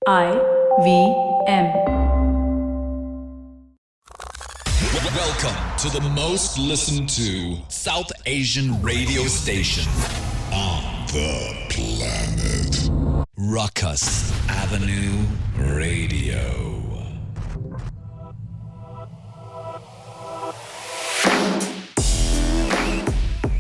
IVM. Welcome to the most listened to South Asian radio station on the planet. Rukus Avenue Radio.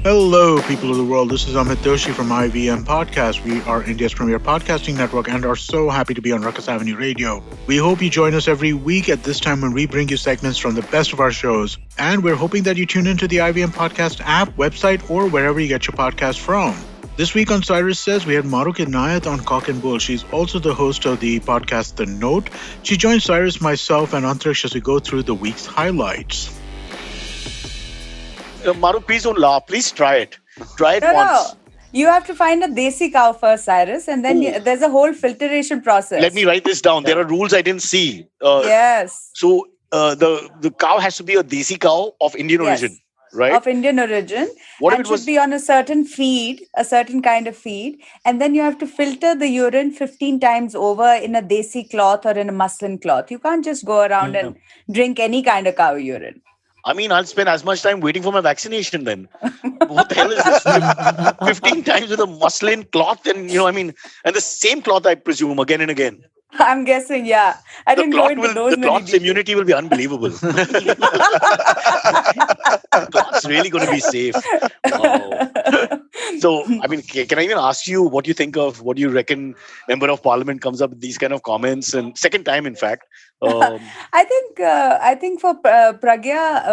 Hello, people of the world. This is Amit from IVM Podcast. We are India's premier podcasting network and are so happy to be on Rukus Avenue Radio. We hope you join us every week at this time when we bring you segments from the best of our shows. And we're hoping that you tune into the IVM Podcast app, website, or wherever you get your podcast from. This week on Cyrus Says, we had Mahrukh Inayet on Cock and Bull. She's also the host of the podcast The Note. She joins Cyrus, myself, and Antariksh as we go through the week's highlights. Mahrukh, please don't laugh. Please try it. Try it once. No. You have to find a desi cow first, Cyrus, and then there's a whole filtration process. Let me write this down. There are rules I didn't see. Yes. So the cow has to be a desi cow of Indian origin, right? Of Indian origin. What if and it was should be on a certain feed, a certain kind of feed. And then you have to filter the urine 15 times over in a desi cloth or in a muslin cloth. You can't just go around and drink any kind of cow urine. I mean, I'll spend as much time waiting for my vaccination then. What the hell is this? 15 times with a muslin cloth and, and the same cloth, I presume, again and again. I'm guessing, yeah. I didn't go into those. The cloth's immunity will be unbelievable. The cloth's really going to be safe. Wow. So, I mean, can I even ask you what you think of, what you reckon Member of Parliament comes up with these kind of comments? And second time, in fact. I think for Pragya,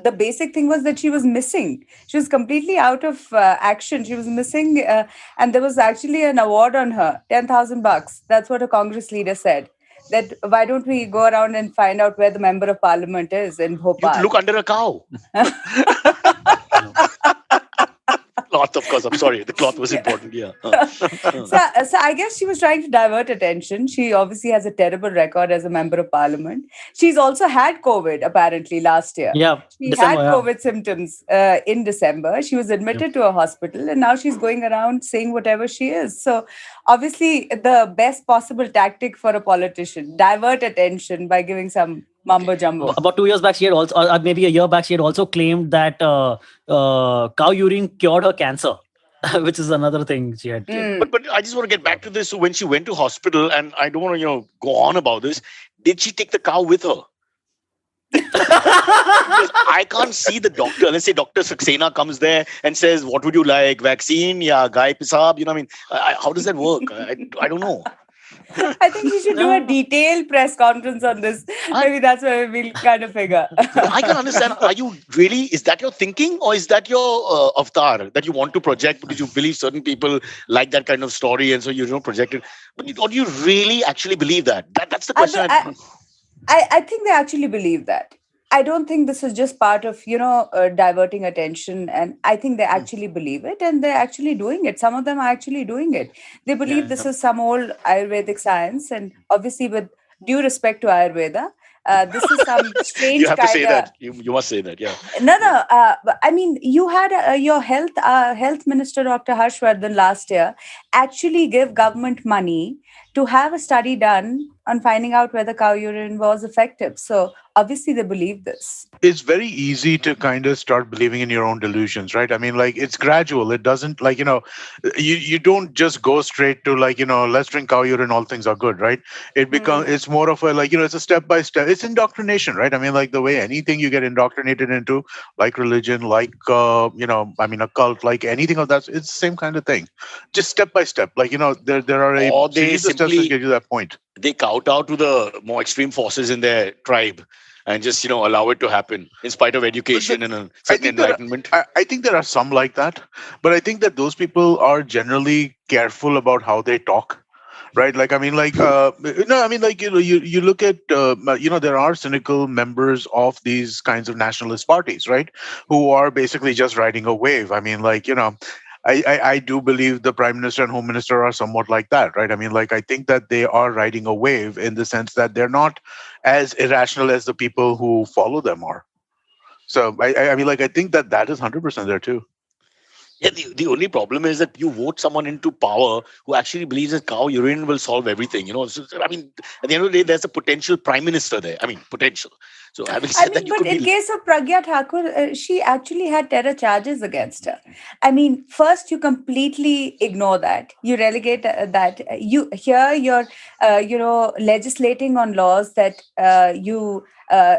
the basic thing was that she was missing. She was completely out of action. She was missing, and there was actually an award on her, $10,000. That's what a Congress leader said. That why don't we go around and find out where the Member of Parliament is in Bhopal? You look under a cow. Cloth, of course. I'm sorry. The cloth was important. Yeah. So I guess she was trying to divert attention. She obviously has a terrible record as a member of parliament. She's also had COVID apparently last year. Yeah. She had COVID symptoms in December. She was admitted to a hospital and now she's going around saying whatever she is. So obviously the best possible tactic for a politician, divert attention by giving some mumbo jumbo. About 2 years back, she had also, or maybe a year back, she had also claimed that cow urine cured her cancer, which is another thing she had. But I just want to get back to this. So when she went to hospital, and I don't want to go on about this, did she take the cow with her? Because I can't see the doctor. Let's say Dr. Saxena comes there and says, "What would you like? Vaccine? Yeah, gai pisab." How does that work? I don't know. I think we should do a detailed press conference on this. Maybe that's where we'll kind of figure. I can understand. Are you really, is that your thinking or is that your avatar that you want to project because you believe certain people like that kind of story and so you don't project it? But do you really actually believe that? That's the question. I think they actually believe that. I don't think this is just part of, diverting attention. And I think they actually believe it and they're actually doing it. Some of them are actually doing it. They believe this is some old Ayurvedic science. And obviously, with due respect to Ayurveda, this is some strange You have to say that. You must say that, yeah. No. I mean, you had your health minister, Dr. Harshvardhan, last year actually give government money to have a study done on finding out whether cow urine was effective. So obviously they believe this. It's very easy to kind of start believing in your own delusions, right? I mean, it's gradual. It doesn't you don't just go straight to let's drink cow urine, all things are good, right? It becomes, it's more of a it's a step by step. It's indoctrination, right? I mean, the way anything you get indoctrinated into, like religion, like, a cult, like anything of that, it's the same kind of thing. Just step by step. There are a series of steps to get you that point. They kowtow to the more extreme forces in their tribe and just, allow it to happen in spite of education and a certain enlightenment. I think there are some like that, but I think that those people are generally careful about how they talk. Right. You look at, there are cynical members of these kinds of nationalist parties, right, who are basically just riding a wave. I mean, I do believe the Prime Minister and Home Minister are somewhat like that, right? I mean, I think that they are riding a wave in the sense that they're not as irrational as the people who follow them are. So, I think that is 100% there too. Yeah, the only problem is that you vote someone into power who actually believes that cow urine will solve everything. So, I mean, at the end of the day, there's a potential prime minister there. I mean, potential. So, having I said that, mean, you but could in be. case of Pragya Thakur, she actually had terror charges against her. I mean, first you completely ignore that. You relegate that. You here you're, legislating on laws that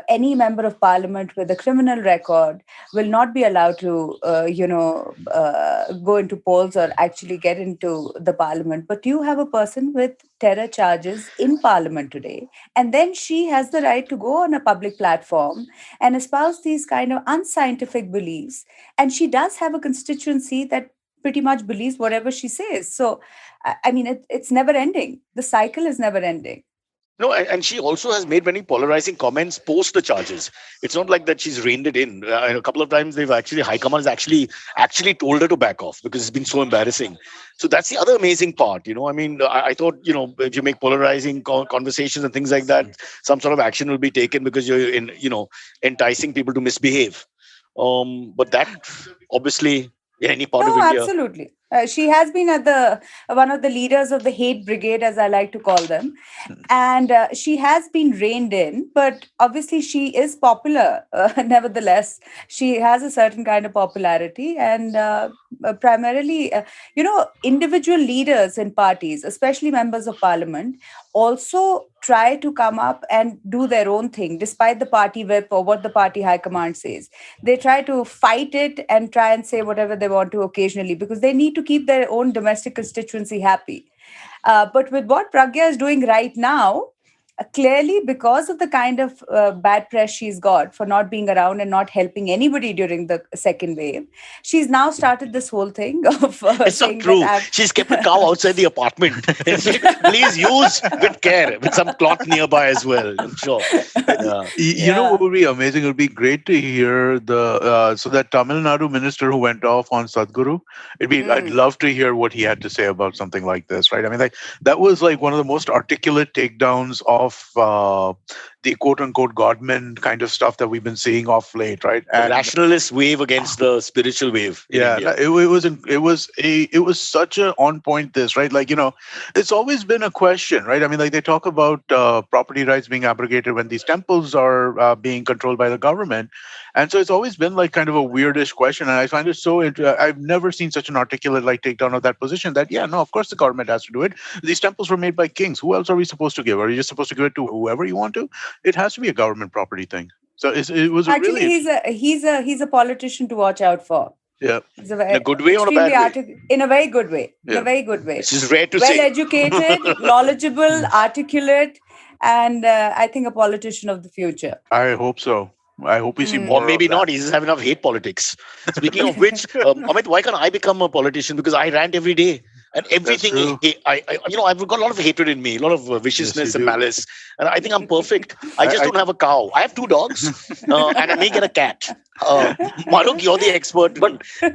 any member of parliament with a criminal record will not be allowed to, go into polls or actually get into the parliament. But you have a person with terror charges in parliament today, and then she has the right to go on a public platform and espouse these kind of unscientific beliefs. And she does have a constituency that pretty much believes whatever she says. So, I mean, it's never ending. The cycle is never ending. No, and she also has made many polarizing comments post the charges. It's not like that she's reined it in. A couple of times they've actually, High Command has actually told her to back off because it's been so embarrassing. So that's the other amazing part. I mean, I thought, if you make polarizing conversations and things like that, some sort of action will be taken because you're enticing people to misbehave. But that obviously in any part of No, India. absolutely. She has been at the one of the leaders of the hate brigade, as I like to call them, and she has been reined in. But obviously, she is popular. Nevertheless, she has a certain kind of popularity, and primarily, individual leaders in parties, especially members of parliament, also try to come up and do their own thing, despite the party whip or what the party high command says. They try to fight it and try and say whatever they want to occasionally because they need to keep their own domestic constituency happy. But with what Pragya is doing right now, clearly because of the kind of bad press she's got for not being around and not helping anybody during the second wave, she's now started this whole thing of It's not saying that true. She's kept a cow outside the apartment. Please use with care, with some cloth nearby as well. I'm sure. Yeah. You know what would be amazing? It would be great to hear so that Tamil Nadu minister who went off on Sadhguru. I'd love to hear what he had to say about something like this, right? I mean, like that was like one of the most articulate takedowns of the quote unquote Godmen kind of stuff that we've been seeing off late, right? The rationalist wave against the spiritual wave. Yeah, it was such a on point this, right? Like, it's always been a question, right? I mean, like they talk about property rights being abrogated when these temples are being controlled by the government. And so it's always been like kind of a weirdish question. And I find it so I've never seen such an articulate like takedown of that position that, yeah, no, of course the government has to do it. These temples were made by kings. Who else are we supposed to give? Are you just supposed to give it to whoever you want to? It has to be a government property thing. So it was actually really... he's a politician to watch out for. Yeah. He's in a good way or a bad way? In a very good way. Yeah. In a very good way. This is rare to well say. educated, knowledgeable, articulate, and I think a politician of the future. I hope so. I hope we see more. Or maybe of that. not. He doesn't have enough hate politics. Speaking of which, Amit, why can't I become a politician? Because I rant every day. And everything, I've got a lot of hatred in me, a lot of viciousness and malice. And I think I'm perfect. I just don't have a cow. I have 2 dogs and I may get a cat. Mahrukh, you're the expert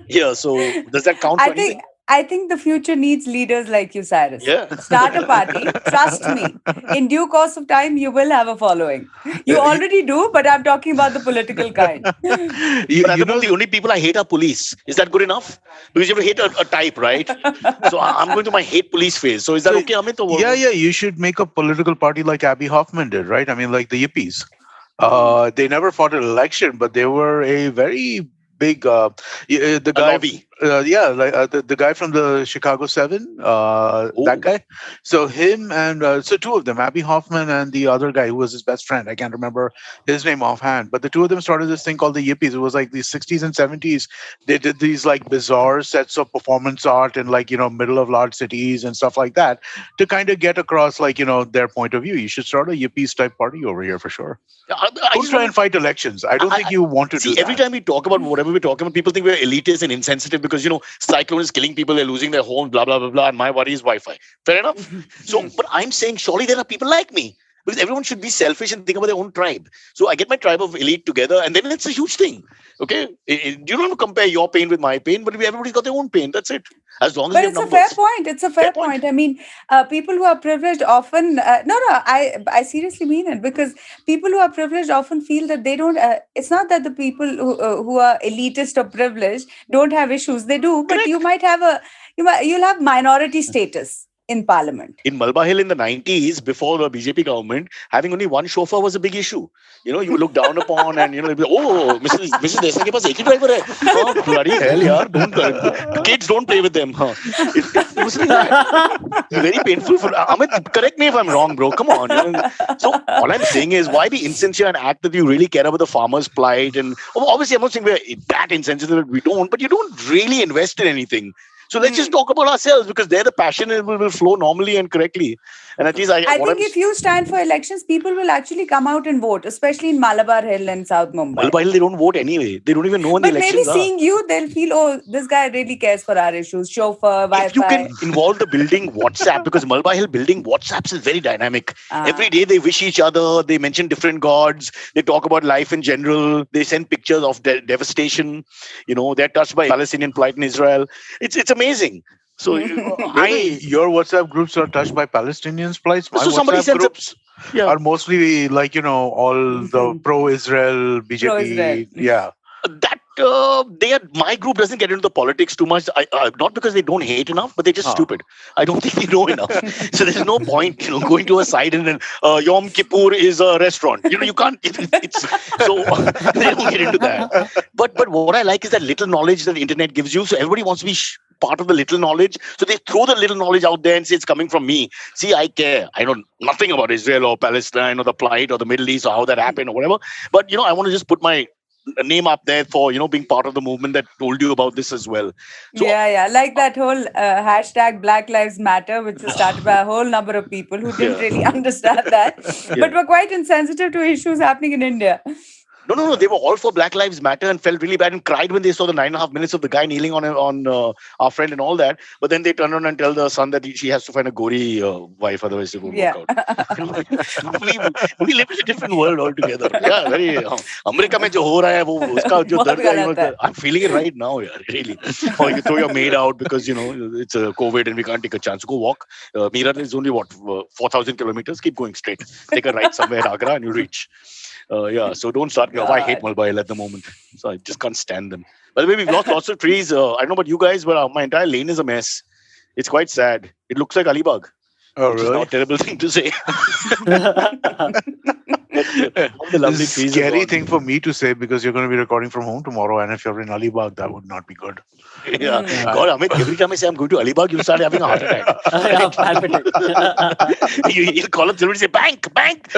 here. So does that count for anything? I think the future needs leaders like you, Cyrus. Yeah. Start a party. Trust me. In due course of time, you will have a following. You already do, but I'm talking about the political kind. But the only people I hate are police. Is that good enough? Because you have to hate a type, right? So I'm going to my hate police phase. So is that okay, Amit? Yeah. You should make a political party like Abby Hoffman did, right? I mean, like the Yippies. They never fought an election, but they were a very big the guy. The guy from the Chicago 7, that guy. So him and so 2 of them, Abby Hoffman and the other guy who was his best friend. I can't remember his name offhand, but the 2 of them started this thing called the Yippies. It was like the 60s and 70s. They did these like bizarre sets of performance art in like, middle of large cities and stuff like that to kind of get across like, their point of view. You should start a Yippies type party over here for sure. Don't try and fight elections. I don't think you want to do that. Every time we talk about whatever we're talking about, people think we're elitist and insensitive because, cyclone is killing people, they're losing their homes, blah, blah, blah, blah. And my worry is Wi-Fi. Fair enough. So, but I'm saying, surely there are people like me. Because everyone should be selfish and think about their own tribe. So I get my tribe of elite together, and then it's a huge thing. Okay, you don't have to compare your pain with my pain, but everybody's got their own pain. That's it. As long as But you it's have a numbers. fair point. It's a fair point. I mean, people who are privileged often I seriously mean it, because people who are privileged often feel that they don't. It's not that the people who are elitist or privileged don't have issues. They do, but Correct. you might have you'll have minority status in parliament. In Malba Hill in the 90s, before the BJP government, having only one chauffeur was a big issue. You look down upon, and it'd be, oh, Mrs. Desai ke paas ek hi driver hai. Oh, bloody hell, yaar. Kids don't play with them. Huh? It was like that. It's very painful for Amit. Correct me if I'm wrong, bro. Come on. So all I'm saying is, why be insincere and act that you really care about the farmer's plight? And obviously, I'm not saying we're that insensitive. We don't, but you don't really invest in anything. So let's just talk about ourselves, because there the passion will flow normally and correctly. And at least I think if you stand for elections, people will actually come out and vote, especially in Malabar Hill and South Mumbai. Malabar Hill, they don't vote anyway. They don't even know when the elections But maybe seeing you, they'll feel, oh, this guy really cares for our issues. Chauffeur, Wi-Fi. If you can involve the building WhatsApp, because Malabar Hill building WhatsApps is very dynamic. Every day they wish each other, they mention different gods, they talk about life in general, they send pictures of devastation. They're touched by Palestinian plight in Israel. It's amazing. So your WhatsApp groups are touched by Palestinians' plights. My so somebody WhatsApp sends groups are mostly like all the pro-Israel, BJP. Pro-Israel. Yeah. That my group doesn't get into the politics too much. Not because they don't hate enough, but they're just stupid. I don't think they know enough. So there's no point, going to a side and then Yom Kippur is a restaurant. You can't. It's so they don't get into that. But what I like is that little knowledge that the internet gives you. So everybody wants to be part of the little knowledge. So they throw the little knowledge out there and say it's coming from me. See, I care. I know nothing about Israel or Palestine or the plight or the Middle East or how that happened or whatever. But I want to just put my name up there for being part of the movement that told you about this as well. So, like that whole hashtag Black Lives Matter, which was started by a whole number of people who didn't really understand that, but were quite insensitive to issues happening in India. No. They were all for Black Lives Matter and felt really bad and cried when they saw the 9.5 minutes of the guy kneeling on our friend and all that. But then they turn around and tell the son that she has to find a Gori wife, otherwise it won't work out. We live in a different world altogether. Yeah, very. America mein jo ho raha hai, uska jo dard hai, I'm feeling it right now, really. Or you throw your maid out because it's a COVID and we can't take a chance. Go walk. Meerut is only 4,000 kilometers. Keep going straight. Take a right somewhere, Agra, and you reach. So don't start me off. I hate Malba Hill at the moment. So I just can't stand them. By the way, we've lost lots of trees. I don't know about you guys, but my entire lane is a mess. It's quite sad. It looks like Alibag. Oh, which really? is not a terrible thing to say. The lovely trees scary thing for me to say, because you're going to be recording from home tomorrow, and if you're in Alibag, that would not be good. God, Amit, every time I say I'm going to Alibag, you'll start having a heart attack. You'll call up and say, bank 5.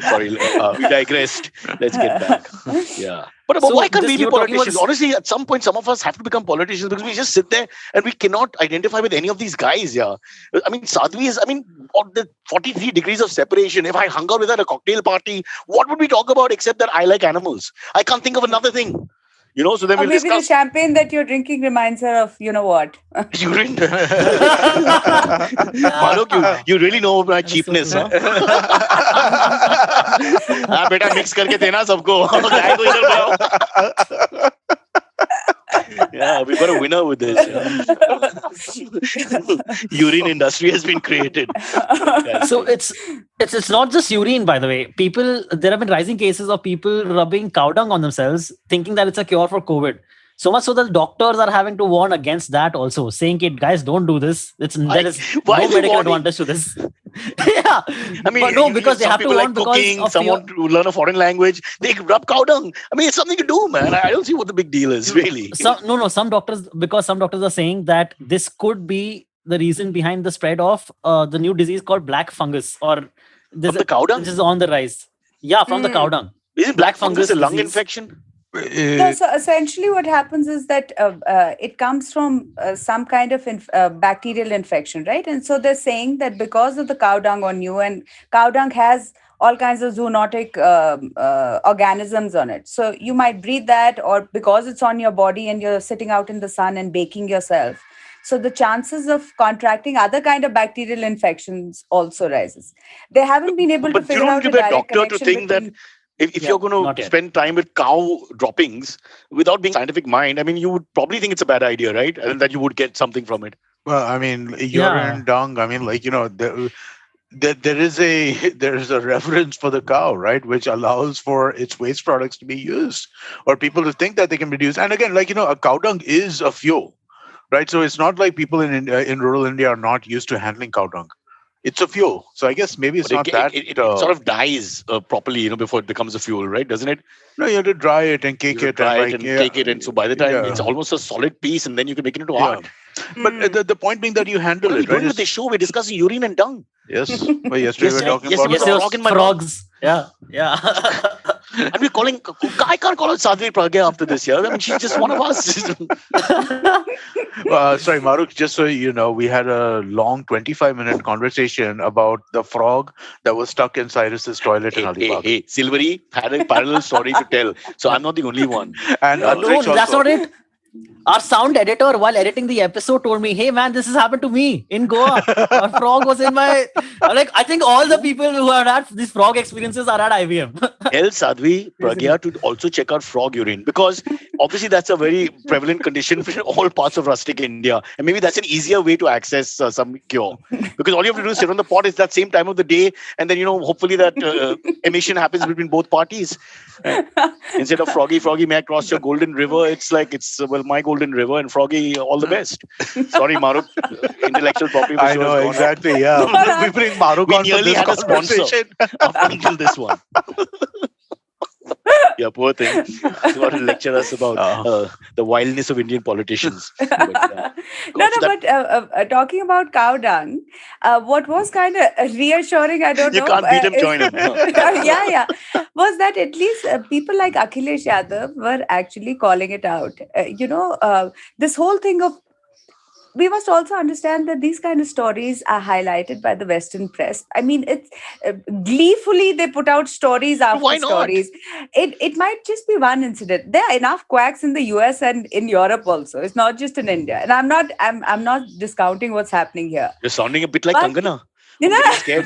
Sorry, we digressed. Let's get back. Yeah. But why can't we be politicians? Honestly, at some point, some of us have to become politicians, because we just sit there and we cannot identify with any of these guys. Yeah. I mean, Sadhvi is, on the 43 degrees of separation. If I hung out with her at a cocktail party, what would we talk about except that I like animals? I can't think of another thing. So then we'll maybe discuss. the champagne that you're drinking reminds her of what. Urine. Mahrukh, you really know my cheapness, huh? Beta mix karke dena sabko. Yeah, we've got a winner with this. Urine industry has been created. So it's not just urine, by the way. There have been rising cases of people rubbing cow dung on themselves, thinking that it's a cure for COVID. So much so that doctors are having to warn against that also, saying, guys, don't do this. There is no medical advantage to this. Yeah. Because they have to warn cooking, because someone to learn a foreign language, they rub cow dung. It's something to do, man. I don't see what the big deal is, really. Some doctors are saying that this could be the reason behind the spread of the new disease called black fungus, or from the cow dung? Which is on the rise. Yeah, from the cow dung. Isn't black fungus a lung infection? No, so essentially what happens is that it comes from some kind of bacterial infection, right? And so they're saying that because of the cow dung on you, and cow dung has all kinds of zoonotic organisms on it. So you might breathe that, or because it's on your body and you're sitting out in the sun and baking yourself. So the chances of contracting other kind of bacterial infections also rises. They haven't been able to But you figure don't out need a to be a direct doctor to connection think that between. if Yeah, you're going not to yet. spend time with cow droppings without being scientific mind, I mean, you would probably think it's a bad idea, right? And that you would get something from it. Well, I mean, Yeah. urine, dung. I mean, there is a there is a reverence for the cow, right, which allows for its waste products to be used, or people to think that they can be used. And again, a cow dung is a fuel, right? So it's not like people in rural India are not used to handling cow dung. It's a fuel. So I guess maybe it's But not that. it sort of dies properly, before it becomes a fuel, right? Doesn't it? No, you have to dry it and You cake have to it and dry it and yeah, cake it. And so by the time it's yeah, almost a solid piece, and then you can make it into yeah. art. But the point being that you What handle are we it, right? doing with this show? We're discussing urine and dung. Yes. Well, yesterday we were talking yes, about yes, Yes, a it frog was in my frogs. Yeah. And we're calling. I can't call her Sadhvi Pragya after this year. I mean, she's just one of us. Sorry, Mahrukh, just so you know, we had a long 25-minute conversation about the frog that was stuck in Cyrus's toilet in Alibag. Hey, Silvery had a parallel story to tell. So I'm not the only one. And No, Antariksh that's also. not it. Our sound editor, while editing the episode, told me, "Hey man, this has happened to me in Goa. A frog was in my." I'm like, I think all the people who have had these frog experiences are at IVM. Tell Sadhvi Pragya to also check out frog urine, because obviously that's a very prevalent condition in all parts of rustic India. And maybe that's an easier way to access some cure. Because all you have to do is sit on the pot. It's that same time of the day. And then, hopefully that emission happens between both parties. Right? Instead of Froggy, may I cross your golden river? It's like, my golden river, and Froggy, all the best. Sorry, Mahrukh, intellectual property. I know, exactly, yeah. We bring Mahrukh We on for nearly this had a sponsor conversation. until this one. Yeah, poor thing. He's got to lecture us about the wildness of Indian politicians. But talking about cow dung, what was kind of reassuring, I don't You know. can't beat him, join him. No. Yeah, was that at least people like Akhilesh Yadav were actually calling it out. This whole thing of, we must also understand that these kind of stories are highlighted by the Western press. I mean, it's gleefully they put out stories after Why not? stories. It might just be one incident. There are enough quacks in the US and in Europe also. It's not just in India. And I'm not discounting what's happening here. You're sounding a bit like Kangana. You know, I'm scared.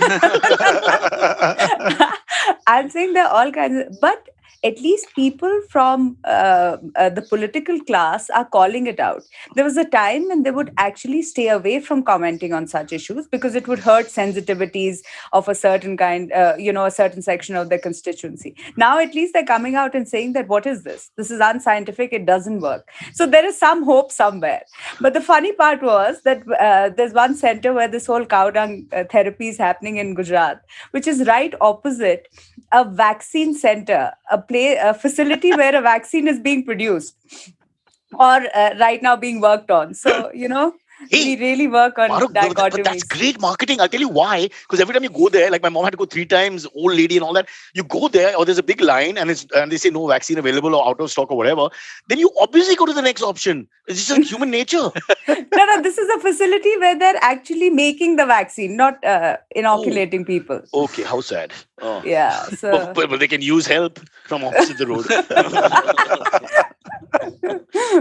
I'm saying there are all kinds of, but at least people from the political class are calling it out. There was a time when they would actually stay away from commenting on such issues because it would hurt sensitivities of a certain kind, a certain section of their constituency. Now, at least they're coming out and saying that, what is this? This is unscientific. It doesn't work. So there is some hope somewhere. But the funny part was that there's one center where this whole cow dung therapy is happening in Gujarat, which is right opposite a vaccine center, a facility where a vaccine is being produced or right now being worked on. So, we really work on Mahrukh, dichotomies. but that's great marketing. I'll tell you why. Because every time you go there, like my mom had to go 3 times, old lady and all that. You go there, or there's a big line, and they say no vaccine available or out of stock or whatever. Then you obviously go to the next option. It's just human nature. No, this is a facility where they're actually making the vaccine, not inoculating people. Okay, how sad. Oh. Yeah. So, but they can use help from opposite the road.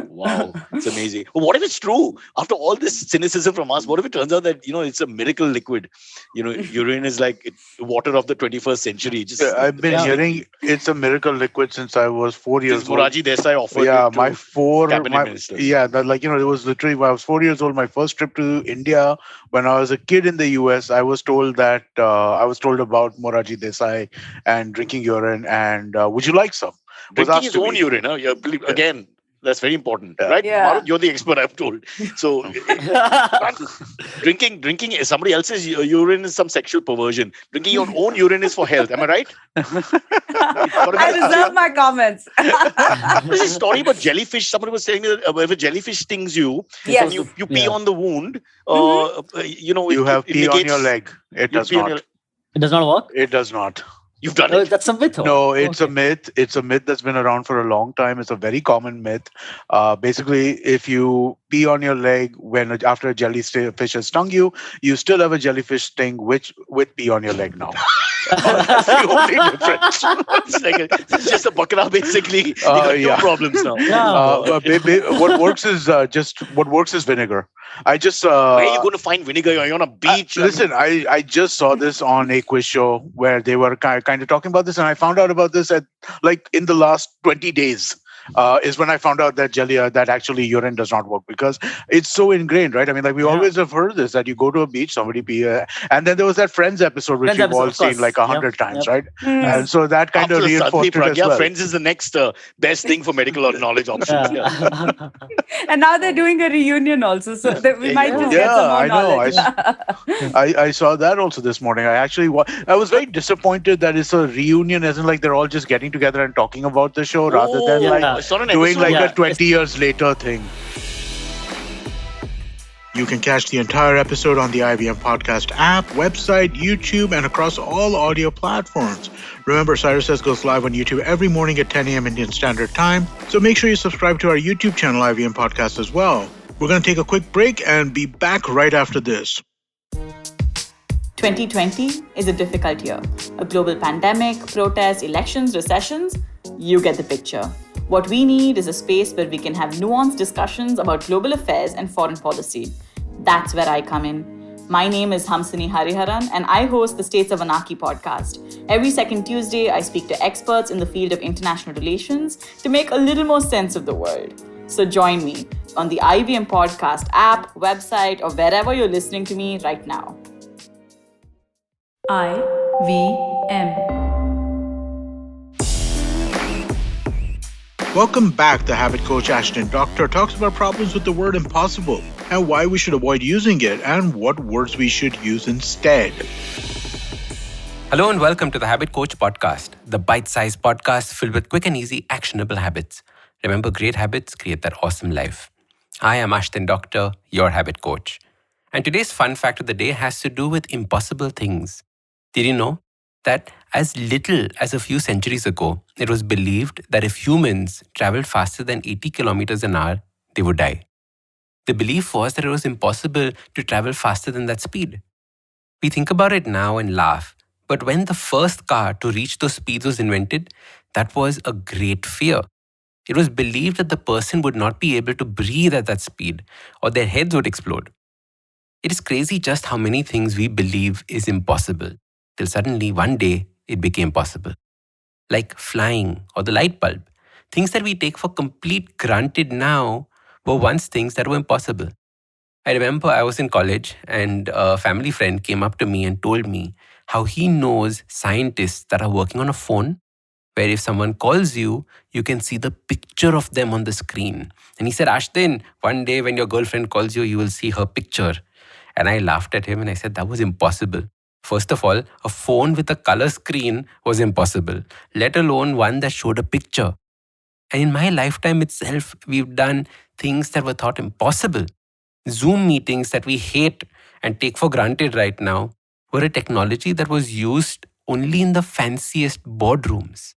Wow, it's amazing. But what if it's true? After all this cynicism from us, what if it turns out that it's a miracle liquid? Urine is like water of the 21st century. I've been hearing it's a miracle liquid since I was 4 years old. Morarji Desai offered Yeah, it to cabinet ministers. Yeah, it was literally when I was 4 years old. My first trip to India when I was a kid in the US, I was told that I was told about Morarji Desai and drinking urine, and would you like some? Drinking his own urine, huh? Yeah, again, that's very important, right? Yeah. Mahrukh, you're the expert, I'm told. So, drinking somebody else's urine is some sexual perversion. Drinking your own urine is for health. Am I right? I reserve my comments. There's a story about jellyfish. Somebody was saying that if a jellyfish stings you, Yes. and you pee on the wound, You have pee on your leg. It does not. It does not work. It does not. You've done Oh, it. that's a myth. No, it's a myth. It's a myth that's been around for a long time. It's a very common myth. Basically, if you pee on your leg after a jellyfish has stung you, you still have a jellyfish sting with pee on your leg now. That's the only difference. It's just a bakra basically. You got two problems now. What works is vinegar. I just Where are you going to find vinegar? You're on a beach. listen. I just saw this on a quiz show where they were kind of talking about this, and I found out about this at like in the last 20 days. Is when I found out that that actually urine does not work because it's so ingrained, right? I mean, like we always have heard this that you go to a beach, somebody pee, and then there was that Friends episode which we've all seen like 100 times, right? And so that kind of reinforced it as well. Friends is the next best thing for medical knowledge options. And now they're doing a reunion also, so that we might just get some more knowledge. I saw that also this morning. I was very disappointed that it's a reunion, as in like they're all just getting together and talking about the show rather than like doing like a 20 years later thing. You can catch the entire episode on the IVM Podcast app, website, YouTube, and across all audio platforms. Remember, Cyrus Says goes live on YouTube every morning at 10 a.m. Indian Standard Time, so make sure you subscribe to our YouTube channel, IVM Podcast, as well. We're going to take a quick break and be back right after this. 2020 is a difficult year. A global pandemic, protests, elections, recessions. You get the picture. What we need is a space where we can have nuanced discussions about global affairs and foreign policy. That's where I come in. My name is Hamsini Hariharan, and I host the States of Anarchy podcast. Every second Tuesday, I speak to experts in the field of international relations to make a little more sense of the world. So join me on the IVM Podcast app, website, or wherever you're listening to me right now. IVM. Welcome back. The habit coach Ashdin Doctor talks about problems with the word impossible and why we should avoid using it and what words we should use instead. Hello and welcome to the Habit Coach podcast, the bite-sized podcast filled with quick and easy actionable habits. Remember, great habits create that awesome life. I am Ashdin Doctor, your habit coach. And today's fun fact of the day has to do with impossible things. Did you know that as little as a few centuries ago, it was believed that if humans traveled faster than 80 kilometers an hour, they would die? The belief was that it was impossible to travel faster than that speed. We think about it now and laugh, but when the first car to reach those speeds was invented, that was a great fear. It was believed that the person would not be able to breathe at that speed, or their heads would explode. It is crazy just how many things we believe is impossible, till suddenly one day it became possible. Like flying or the light bulb. Things that we take for complete granted now were once things that were impossible. I remember I was in college and a family friend came up to me and told me how he knows scientists that are working on a phone where if someone calls you, you can see the picture of them on the screen. And he said, Ashdin, one day when your girlfriend calls you, you will see her picture. And I laughed at him and I said, that was impossible. First of all, a phone with a color screen was impossible, let alone one that showed a picture. And in my lifetime itself, we've done things that were thought impossible. Zoom meetings that we hate and take for granted right now were a technology that was used only in the fanciest boardrooms.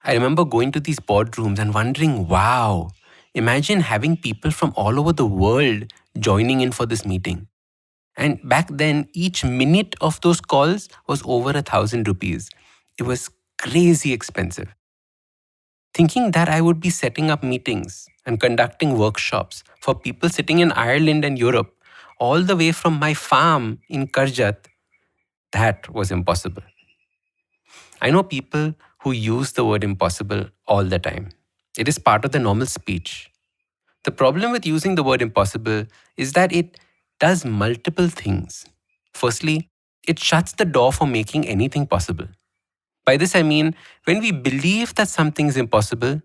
I remember going to these boardrooms and wondering, wow, imagine having people from all over the world joining in for this meeting. And back then, each minute of those calls was over 1,000 rupees. It was crazy expensive. Thinking that I would be setting up meetings and conducting workshops for people sitting in Ireland and Europe, all the way from my farm in Karjat, that was impossible. I know people who use the word impossible all the time. It is part of the normal speech. The problem with using the word impossible is that it does multiple things. Firstly, it shuts the door for making anything possible. By this I mean, when we believe that something is impossible,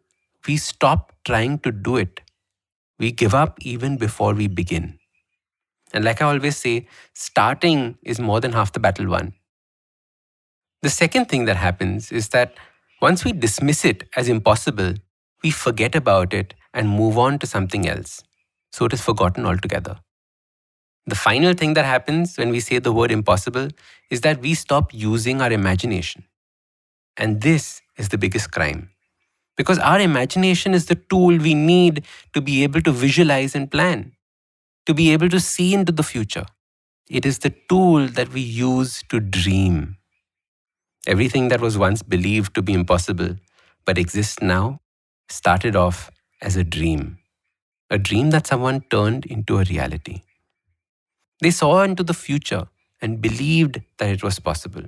we stop trying to do it. We give up even before we begin. And like I always say, starting is more than half the battle won. The second thing that happens is that once we dismiss it as impossible, we forget about it and move on to something else. So it is forgotten altogether. The final thing that happens when we say the word impossible is that we stop using our imagination. And this is the biggest crime. Because our imagination is the tool we need to be able to visualize and plan, to be able to see into the future. It is the tool that we use to dream. Everything that was once believed to be impossible but exists now started off as a dream that someone turned into a reality. They saw into the future and believed that it was possible.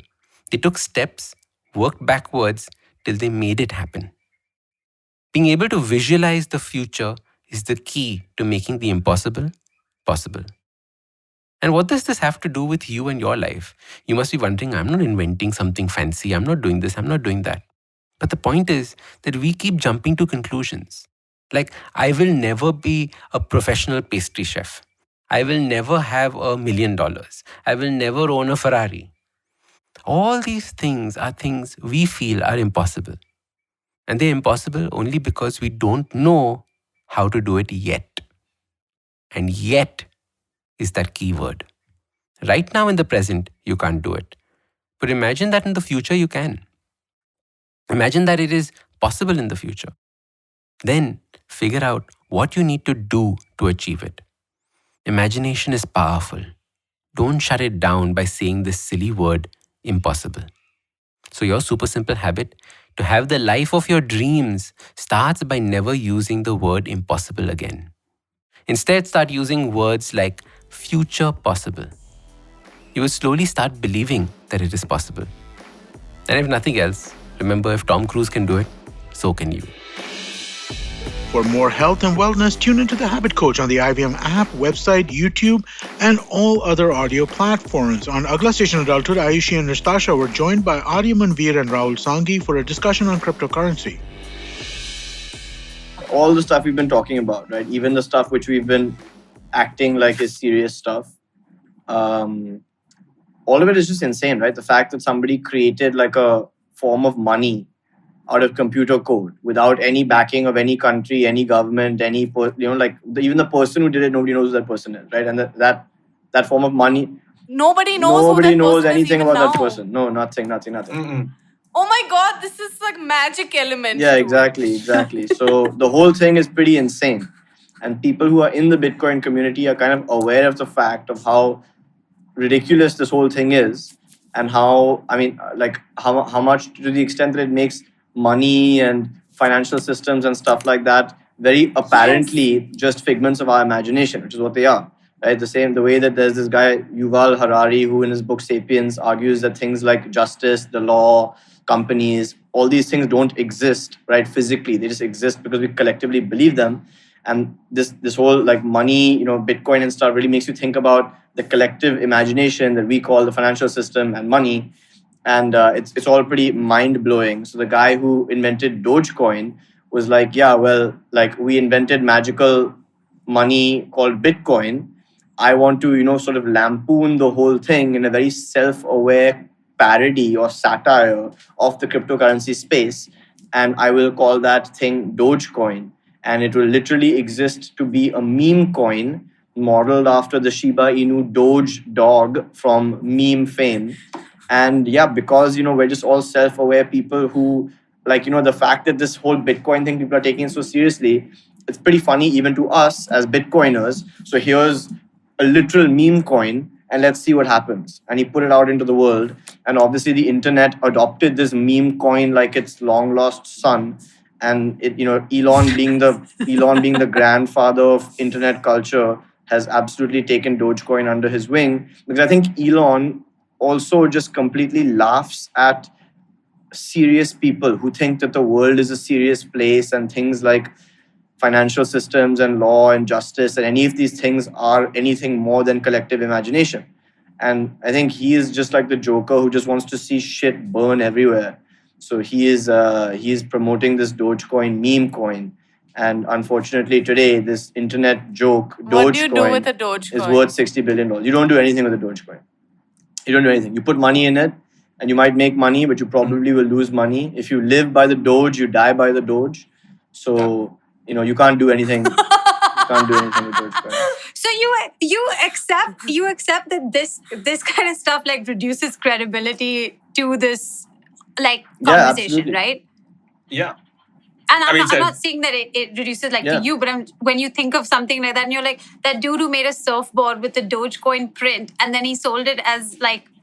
They took steps, worked backwards till they made it happen. Being able to visualize the future is the key to making the impossible possible. And what does this have to do with you and your life? You must be wondering, I'm not inventing something fancy. I'm not doing this. I'm not doing that. But the point is that we keep jumping to conclusions. Like, I will never be a professional pastry chef. I will never have $1 million. I will never own a Ferrari. All these things are things we feel are impossible. And they're impossible only because we don't know how to do it yet. And yet is that key word. Right now in the present, you can't do it. But imagine that in the future you can. Imagine that it is possible in the future. Then figure out what you need to do to achieve it. Imagination is powerful. Don't shut it down by saying this silly word, impossible. So your super simple habit to have the life of your dreams starts by never using the word impossible again. Instead, start using words like future possible. You will slowly start believing that it is possible. And if nothing else, remember, if Tom Cruise can do it, so can you. For more health and wellness, tune into The Habit Coach on the IVM app, website, YouTube, and all other audio platforms. On Agla Station Adulthood, Ayushi and Rytasha were joined by Aaryaman, Veer, and Rahul Sangi for a discussion on cryptocurrency. All the stuff we've been talking about, right? Even the stuff which we've been acting like is serious stuff. All of it is just insane, right? The fact that somebody created like a form of money out of computer code without any backing of any country, any government, even the person who did it, nobody knows who that person is, right? And that form of money, nobody knows anything about now. that person. No, nothing. Oh my God, this is like magic element. Yeah, exactly. So the whole thing is pretty insane. And people who are in the Bitcoin community are kind of aware of the fact of how ridiculous this whole thing is, and how much, to the extent that it makes money and financial systems and stuff like that very apparently just figments of our imagination, which is what they are, right? The way that there's this guy Yuval Harari who in his book Sapiens argues that things like justice, the law, companies, all these things don't exist, right, physically. They just exist because we collectively believe them. And this whole like money, Bitcoin and stuff really makes you think about the collective imagination that we call the financial system and money. And it's all pretty mind-blowing. So the guy who invented Dogecoin was like, yeah, well, like we invented magical money called Bitcoin. I want to, sort of lampoon the whole thing in a very self-aware parody or satire of the cryptocurrency space. And I will call that thing Dogecoin. And it will literally exist to be a meme coin modeled after the Shiba Inu Doge dog from meme fame. And yeah, because, we're just all self-aware people who, the fact that this whole Bitcoin thing people are taking so seriously, it's pretty funny even to us as Bitcoiners. So here's a literal meme coin and let's see what happens. And he put it out into the world. And obviously the internet adopted this meme coin like its long lost son. And it, Elon being the grandfather of internet culture has absolutely taken Dogecoin under his wing, because I think Elon also just completely laughs at serious people who think that the world is a serious place and things like financial systems and law and justice and any of these things are anything more than collective imagination. And I think he is just like the Joker who just wants to see shit burn everywhere. So he is promoting this Dogecoin meme coin. And unfortunately today, this internet joke, what do you do with a Dogecoin? Is worth $60 billion. You don't do anything with a Dogecoin. You don't do anything. You put money in it and you might make money, but you probably will lose money. If you live by the Doge, you die by the Doge. So, you can't do anything. You can't do anything with Dogecoin. So you accept that this kind of stuff like reduces credibility to this like conversation, absolutely. right? Yeah. And I'm so- not saying that it reduces Yeah. to you, but when you think of something like that, and you're like, that dude who made a surfboard with the Dogecoin print, and then he sold it as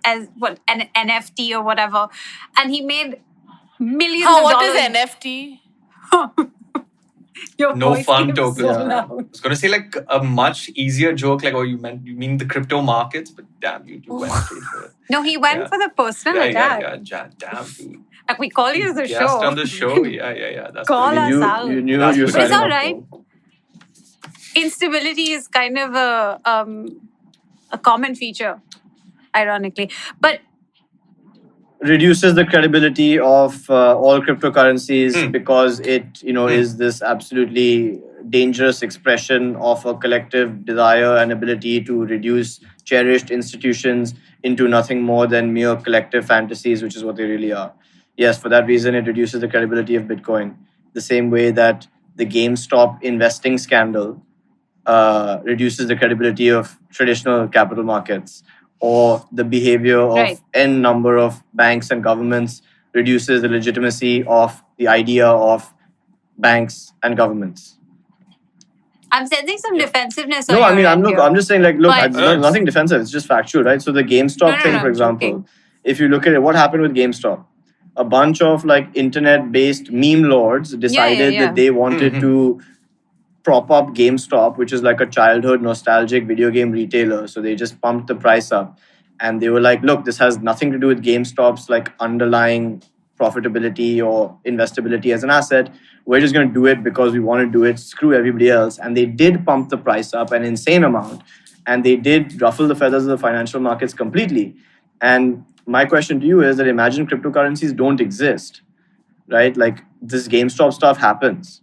an NFT or whatever, and he made millions of What dollars. is NFT? Your No voice fun came tokens. so Yeah. loud. I was going to say like a much easier joke, like, oh, you mean the crypto markets, but damn, you went straight for it. No, he went Yeah. for the personal attack. Damn, dude. Like, we call you the Guest show. on the show. Yeah. That's Call pretty- us out. You knew That's you were pretty- It's signing all up right. for. Instability is kind of a common feature, ironically. But Reduces the credibility of all cryptocurrencies because it is this absolutely dangerous expression of a collective desire and ability to reduce cherished institutions into nothing more than mere collective fantasies, which is what they really are. Yes, for that reason, it reduces the credibility of Bitcoin. The same way that the GameStop investing scandal reduces the credibility of traditional capital markets, or the behavior of Right. n number of banks and governments reduces the legitimacy of the idea of banks and governments. I'm sensing some defensiveness. No, on I mean, your end here. I'm just saying, like, look, But- nothing defensive. It's just factual, right? So the GameStop No, thing, for I'm example, joking. if you look at it, what happened with GameStop? A bunch of like internet-based meme lords decided yeah. that they wanted to prop up GameStop, which is like a childhood nostalgic video game retailer. So they just pumped the price up, and they were like, "Look, this has nothing to do with GameStop's like underlying profitability or investability as an asset. We're just going to do it because we want to do it. Screw everybody else." And they did pump the price up an insane amount, and they did ruffle the feathers of the financial markets completely. And my question to you is that imagine cryptocurrencies don't exist, right? Like this GameStop stuff happens.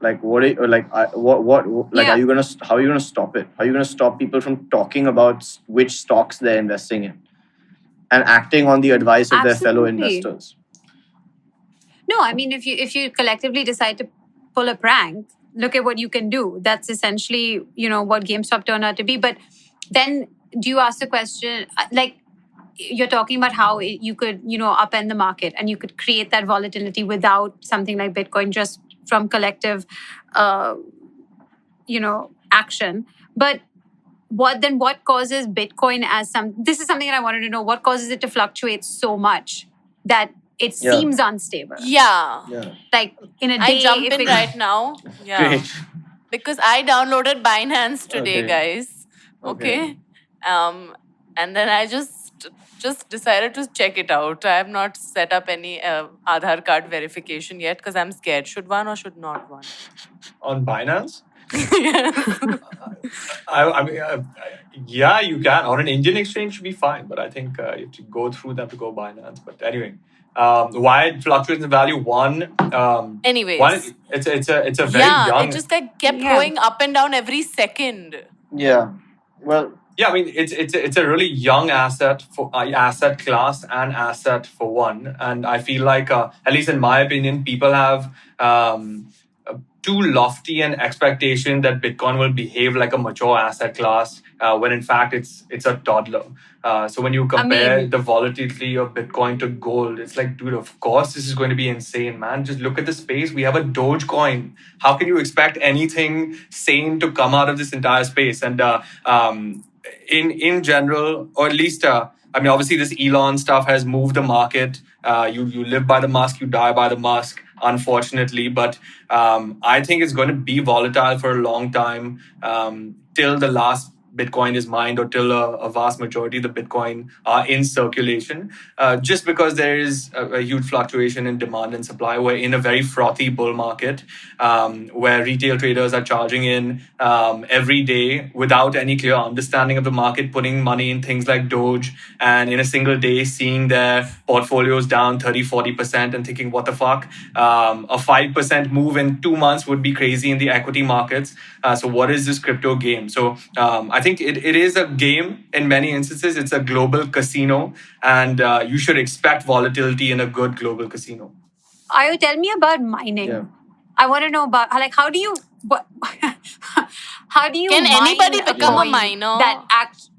Like what? Are Yeah. you gonna? How are you gonna stop it? How are you gonna stop people from talking about which stocks they're investing in and acting on the advice of their fellow Absolutely. investors? No, I mean, if you collectively decide to pull a prank, look at what you can do. That's essentially, what GameStop turned out to be. But then do you ask the question, like, you're talking about how you could, upend the market and you could create that volatility without something like Bitcoin, just from collective, action. But what causes Bitcoin this is something that I wanted to know. What causes it to fluctuate so much that it Yeah. seems unstable? Yeah. Yeah. Like in a day, I jump if in it- right now. Yeah. Great. Because I downloaded Binance today, Okay. guys. Okay. And then I just decided to check it out. I have not set up any Aadhaar card verification yet because I'm scared. Should one or should not one? On Binance? I mean, yeah, you can. On an Indian exchange, should be fine. But I think you have to go through them to go Binance. But anyway, why it fluctuates in value? Anyways. One, it's a very young. It just kept Yeah. going up and down every second. Yeah. Well, Yeah, I mean it's a really young asset class and asset for one, and I feel like at least in my opinion, people have too lofty an expectation that Bitcoin will behave like a mature asset class when in fact it's a toddler. So when you compare the volatility of Bitcoin to gold, it's like, dude, of course this is going to be insane, man. Just look at the space. We have a Dogecoin. How can you expect anything sane to come out of this entire space? And in general, or at least, I mean, obviously this Elon stuff has moved the market. You live by the Musk, you die by the Musk, unfortunately. But I think it's going to be volatile for a long time till the last Bitcoin is mined or till a vast majority of the Bitcoin are in circulation. Just because there is a huge fluctuation in demand and supply. We're in a very frothy bull market where retail traders are charging in every day without any clear understanding of the market, putting money in things like Doge, and in a single day seeing their portfolios down 30-40% and thinking, what the fuck? A 5% move in 2 months would be crazy in the equity markets. So what is this crypto game? So I think it is a game in many instances. It's a global casino, and you should expect volatility in a good global casino. Ayu, tell me about mining. Yeah. I want to know about how do you Can mine anybody become a coin miner? that act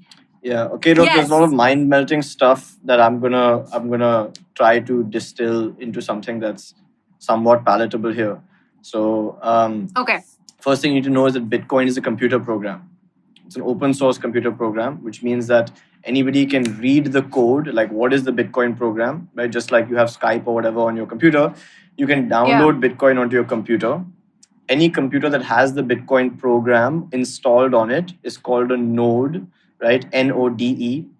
yeah. Okay, look, there's a lot of Yes. mind melting stuff that I'm gonna try to distill into something that's somewhat palatable here. So Okay. first thing you need to know is that Bitcoin is a computer program. It's an open source computer program, which means that anybody can read the code, like what is the Bitcoin program, right? Just like you have Skype or whatever on your computer, you can download Bitcoin onto your computer. Any computer that has the Bitcoin program installed on it is called a node, right? Node,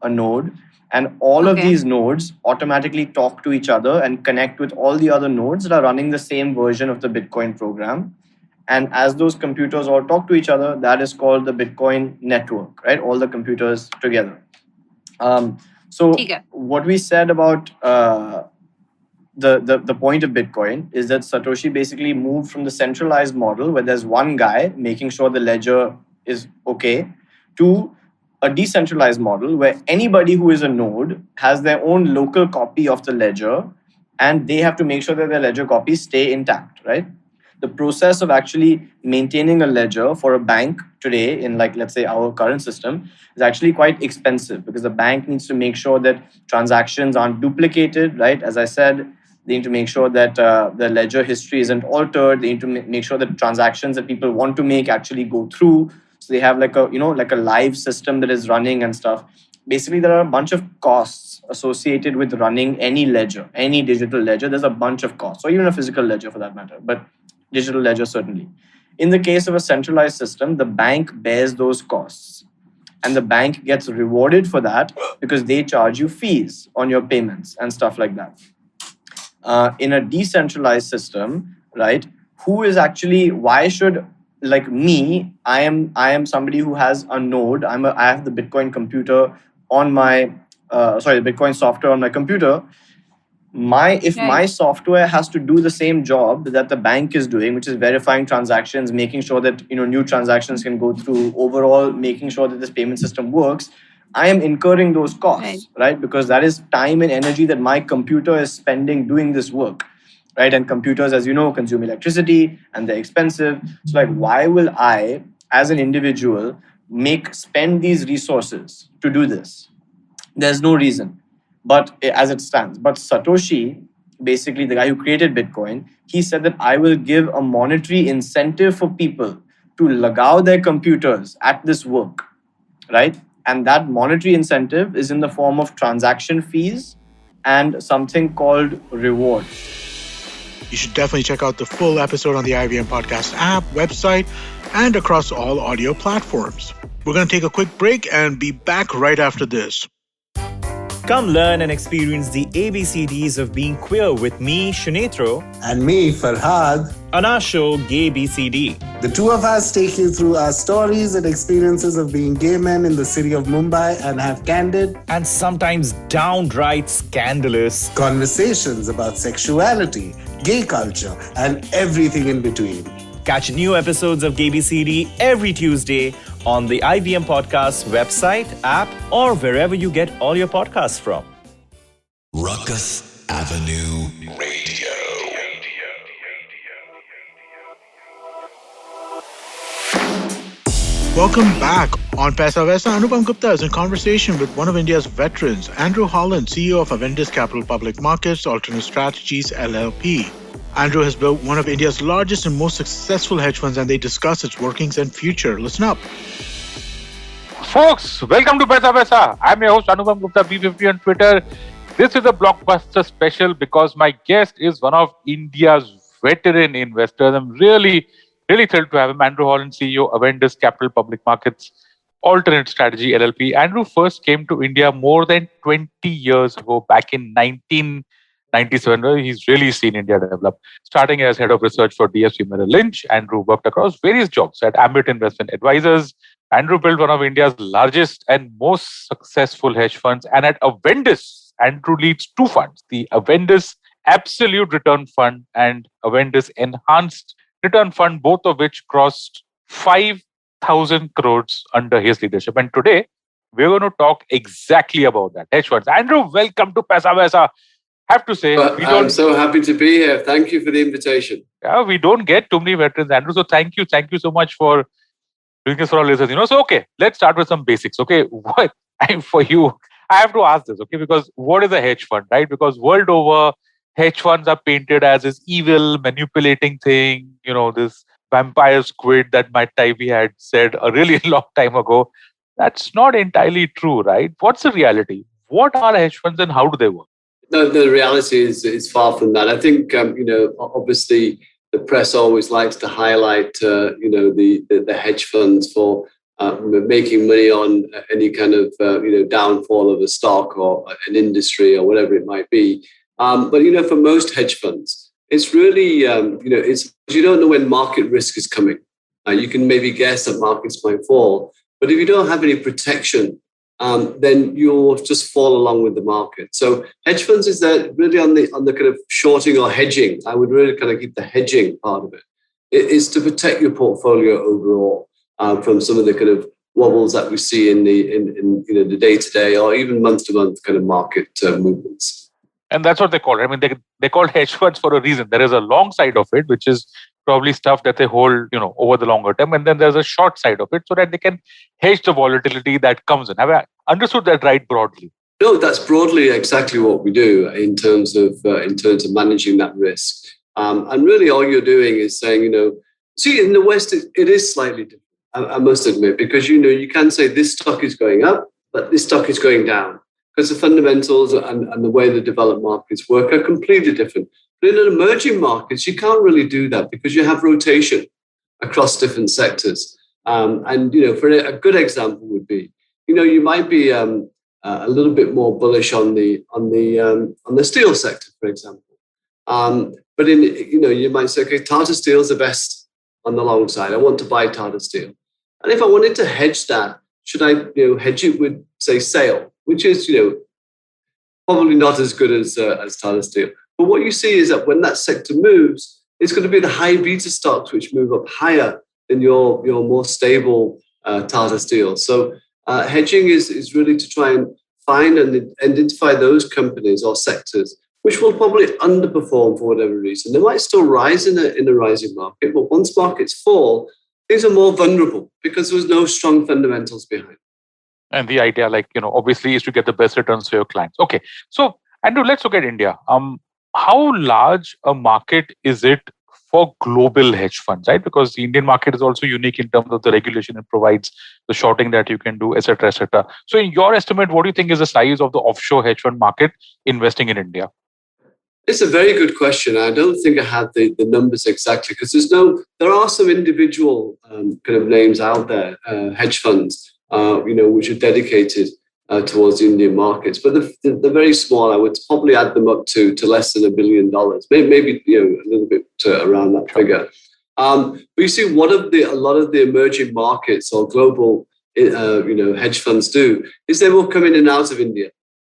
a node. And all of these nodes automatically talk to each other and connect with all the other nodes that are running the same version of the Bitcoin program. And as those computers all talk to each other, that is called the Bitcoin network, right? All the computers together. So what we said about the point of Bitcoin is that Satoshi basically moved from the centralized model where there's one guy making sure the ledger is okay to a decentralized model where anybody who is a node has their own local copy of the ledger and they have to make sure that their ledger copies stay intact, right? The process of actually maintaining a ledger for a bank today in, like, let's say our current system is actually quite expensive because the bank needs to make sure that transactions aren't duplicated, right? As I said, they need to make sure that the ledger history isn't altered. They need to make sure that transactions that people want to make actually go through. So they have like a live system that is running and stuff. Basically, there are a bunch of costs associated with running any ledger, any digital ledger. There's a bunch of costs, or even a physical ledger for that matter, but digital ledger certainly. In the case of a centralized system, the bank bears those costs. And the bank gets rewarded for that because they charge you fees on your payments and stuff like that. In a decentralized system, right, why should, like me, I am somebody who has a node. I have the Bitcoin computer on my, the Bitcoin software on my computer. If my software has to do the same job that the bank is doing, which is verifying transactions, making sure that new transactions can go through, overall making sure that this payment system works, I am incurring those costs, right? Because that is time and energy that my computer is spending doing this work, right? And computers, as you know, consume electricity and they're expensive. So like, why will I, as an individual, spend these resources to do this? There's no reason. But as it stands. But Satoshi, basically the guy who created Bitcoin, he said that I will give a monetary incentive for people to lagao their computers at this work, right? And that monetary incentive is in the form of transaction fees and something called rewards. You should definitely check out the full episode on the IVM Podcast app, website, and across all audio platforms. We're going to take a quick break and be back right after this. Come learn and experience the ABCDs of being queer with me, Shunetro. And me, Farhad. On our show, Gay BCD. The two of us take you through our stories and experiences of being gay men in the city of Mumbai and have candid and sometimes downright scandalous conversations about sexuality, gay culture, and everything in between. Catch new episodes of Gay BCD every Tuesday on the IVM Podcast website, app, or wherever you get all your podcasts from. Rukus Avenue Radio. Welcome back. On Paisa Vaisa, Anupam Gupta is in conversation with one of India's veterans, Andrew Holland, CEO of Avendus Capital Public Markets, Alternate Strategies, LLP. Andrew has built one of India's largest and most successful hedge funds, and they discuss its workings and future. Listen up. Folks, welcome to Paisa Vaisa. I'm your host, Anupam Gupta, B50 on Twitter. This is a blockbuster special because my guest is one of India's veteran investors. I'm really thrilled to have him, Andrew Holland, CEO, Avendus Capital Public Markets, Alternate Strategy, LLP. Andrew first came to India more than 20 years ago, back in 1997, where he's really seen India develop. Starting as head of research for DSP Merrill Lynch, Andrew worked across various jobs at Amit Investment Advisors. Andrew built one of India's largest and most successful hedge funds. And at Avendus, Andrew leads two funds, the Avendus Absolute Return Fund and Avendus Enhanced Return Fund, both of which crossed 5,000 crores under his leadership. And today, we're going to talk exactly about that, hedge funds. Andrew, welcome to Paisa Vaisa. Have to say, I'm so happy to be here. Thank you for the invitation. Yeah, we don't get too many veterans, Andrew. So thank you so much for doing this for our listeners. So okay, let's start with some basics. Okay, for you, I have to ask this. Okay, because what is a hedge fund, right? Because world over, hedge funds are painted as this evil, manipulating thing, this vampire squid that Mike Tybee had said a really long time ago. That's not entirely true, right? What's the reality? What are hedge funds and how do they work? No, the reality is far from that. I think, obviously the press always likes to highlight, the hedge funds for making money on any kind of, downfall of a stock or an industry or whatever it might be. But, for most hedge funds, it's really, it's you don't know when market risk is coming. You can maybe guess that markets might fall, but if you don't have any protection, then you'll just fall along with the market. So hedge funds is that really on the kind of shorting or hedging. I would really kind of keep the hedging part of it. It is to protect your portfolio overall from some of the kind of wobbles that we see in the day-to-day or even month-to-month kind of market movements. And that's what they call it. I mean, they call hedge funds for a reason. There is a long side of it, which is probably stuff that they hold, over the longer term. And then there's a short side of it so that they can hedge the volatility that comes in. Have I understood that right broadly? No, that's broadly exactly what we do in terms of managing that risk. And really all you're doing is saying, see, in the West, it is slightly different, I must admit, because, you can say this stock is going up, but this stock is going down. Because the fundamentals and the way the developed markets work are completely different. But in emerging markets, you can't really do that because you have rotation across different sectors. And for a good example would be, you might be a little bit more bullish on the steel sector, for example. But you might say, okay, Tata Steel is the best on the long side. I want to buy Tata Steel. And if I wanted to hedge that, should I hedge it with, say, SAIL, which is probably not as good as Tata Steel. But what you see is that when that sector moves, it's going to be the high beta stocks which move up higher than your more stable Tata Steel. So hedging is really to try and find and identify those companies or sectors which will probably underperform for whatever reason. They might still rise in a rising market, but once markets fall, things are more vulnerable because there's no strong fundamentals behind. And the idea, obviously, is to get the best returns for your clients. Okay. So, Andrew, let's look at India. How large a market is it for global hedge funds, right? Because the Indian market is also unique in terms of the regulation it provides, the shorting that you can do, et cetera, et cetera. So, in your estimate, what do you think is the size of the offshore hedge fund market investing in India? It's a very good question. I don't think I have the numbers exactly because there are some individual kind of names out there, hedge funds, which are dedicated towards the Indian markets, but they're very small. I would probably add them up to less than $1 billion, maybe a little bit around that figure. But you see, a lot of the emerging markets or global, hedge funds do is they will come in and out of India.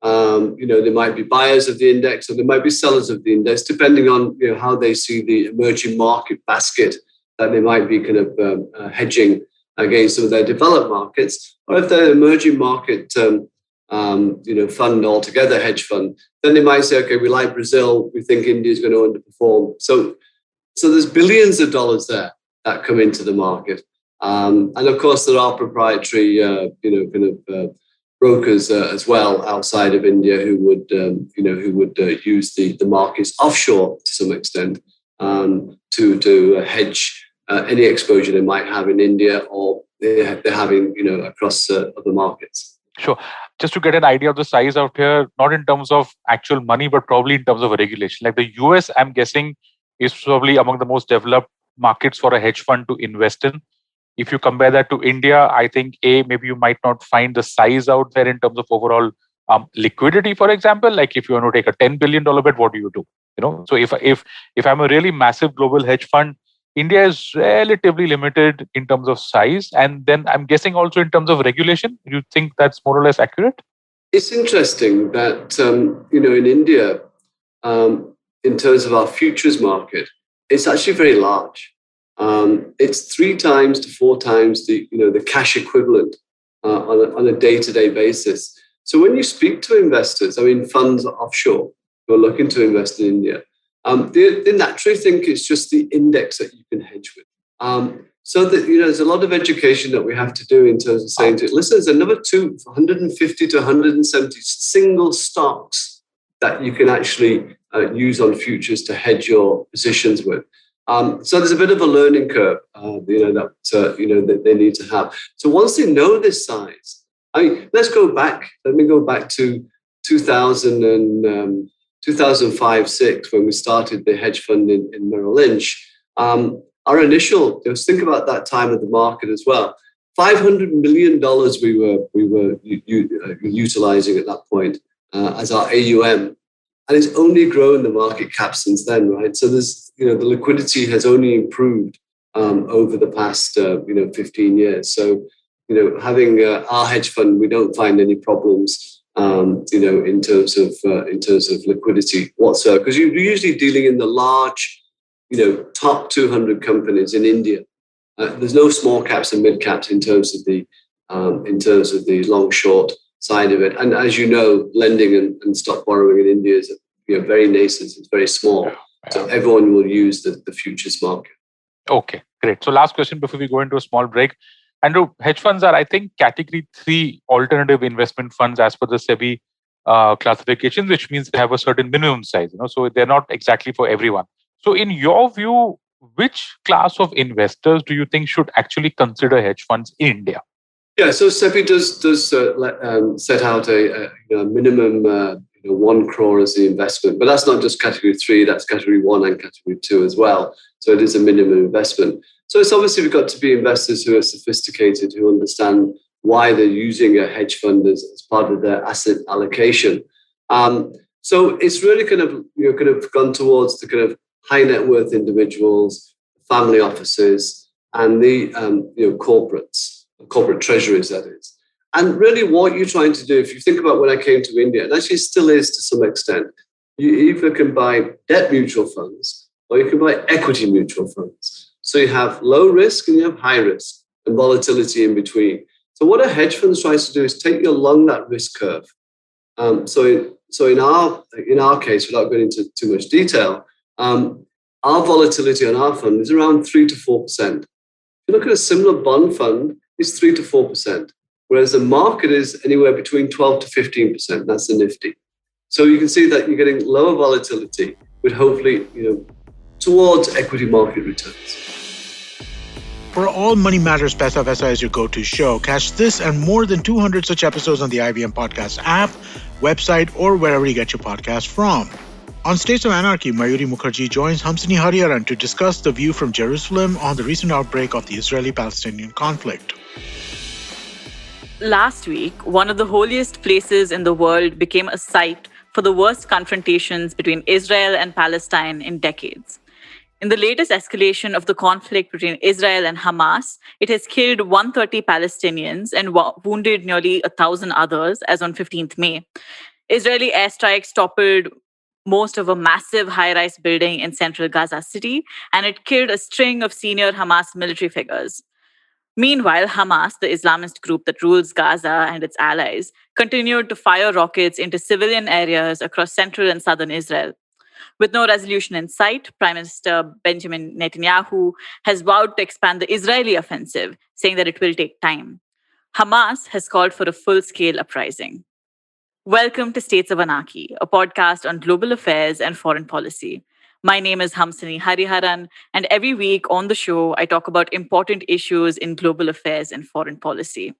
They might be buyers of the index or they might be sellers of the index, depending on how they see the emerging market basket that they might be kind of hedging against some of their developed markets, or if they're emerging market, fund altogether, hedge fund, then they might say, okay, we like Brazil, we think India is going to underperform. So there's billions of dollars there that come into the market, and of course there are proprietary, brokers as well outside of India who would use the markets offshore to some extent to hedge any exposure they might have in India or they're having, across other markets. Sure. Just to get an idea of the size out here, not in terms of actual money, but probably in terms of a regulation. Like the US, I'm guessing, is probably among the most developed markets for a hedge fund to invest in. If you compare that to India, I think maybe you might not find the size out there in terms of overall liquidity, for example. Like if you want to take a $10 billion bet, what do you do? So if I'm a really massive global hedge fund, India is relatively limited in terms of size. And then I'm guessing also in terms of regulation, you think that's more or less accurate? It's interesting that, in India, in terms of our futures market, it's actually very large. It's 3 times to 4 times the cash equivalent on a day-to-day basis. So when you speak to investors, funds offshore who are looking to invest in India, they naturally think it's just the index that you can hedge with. So that there's a lot of education that we have to do in terms of saying, listen, there's another 150 to 170 single stocks that you can actually use on futures to hedge your positions with. So there's a bit of a learning curve, that they need to have. So once they know this size, let's go back. Let me go back to 2005-06 when we started the hedge fund in Merrill Lynch. Our initial, think about that time of the market as well. $500 million we were utilizing at that point as our AUM. And it's only grown the market cap since then, right? So there's, the liquidity has only improved over the past, 15 years. So, having our hedge fund, we don't find any problems, in terms of liquidity whatsoever, because you're usually dealing in the large, top 200 companies in India. There's no small caps and mid caps in terms of the long short side of it. And as you know, lending and stock borrowing in India is very nascent. It's very small. So everyone will use the futures market. Okay, great. So last question before we go into a small break. Andrew, hedge funds are, I think, category 3 alternative investment funds as per the SEBI classifications, which means they have a certain minimum size. So they're not exactly for everyone. So in your view, which class of investors do you think should actually consider hedge funds in India? Yeah, so SEBI does set out a minimum 1 crore as the investment, but that's not just category 3, that's category 1 and category 2 as well. So it is a minimum investment. So it's obviously we've got to be investors who are sophisticated, who understand why they're using a hedge fund as part of their asset allocation. So it's really kind of gone towards the kind of high net worth individuals, family offices, and the corporate treasuries, that is. And really what you're trying to do, if you think about when I came to India, and actually still is to some extent, you either can buy debt mutual funds or you can buy equity mutual funds. So you have low risk and you have high risk and volatility in between. So what a hedge fund tries to do is take you along that risk curve. So in our case, without going into too much detail, our volatility on our fund is around 3 to 4%. If you look at a similar bond fund, it's 3 to 4%, whereas the market is anywhere between 12 to 15%. That's the Nifty. So you can see that you're getting lower volatility, with hopefully, towards equity market returns. For all Money Matters, Paisa Vaisa is your go-to show. Catch this and more than 200 such episodes on the IVM Podcast app, website, or wherever you get your podcast from. On States of Anarchy, Mayuri Mukherjee joins Hamsini Hariharan to discuss the view from Jerusalem on the recent outbreak of the Israeli-Palestine conflict. Last week, one of the holiest places in the world became a site for the worst confrontations between Israel and Palestine in decades. In the latest escalation of the conflict between Israel and Hamas, it has killed 130 Palestinians and wounded nearly 1,000 others, as on 15th May. Israeli airstrikes toppled most of a massive high-rise building in central Gaza City, and it killed a string of senior Hamas military figures. Meanwhile, Hamas, the Islamist group that rules Gaza and its allies, continued to fire rockets into civilian areas across central and southern Israel. With no resolution in sight, Prime Minister Benjamin Netanyahu has vowed to expand the Israeli offensive, saying that it will take time. Hamas has called for a full-scale uprising. Welcome to States of Anarchy, a podcast on global affairs and foreign policy. My name is Hamsini Hariharan, and every week on the show, I talk about important issues in global affairs and foreign policy.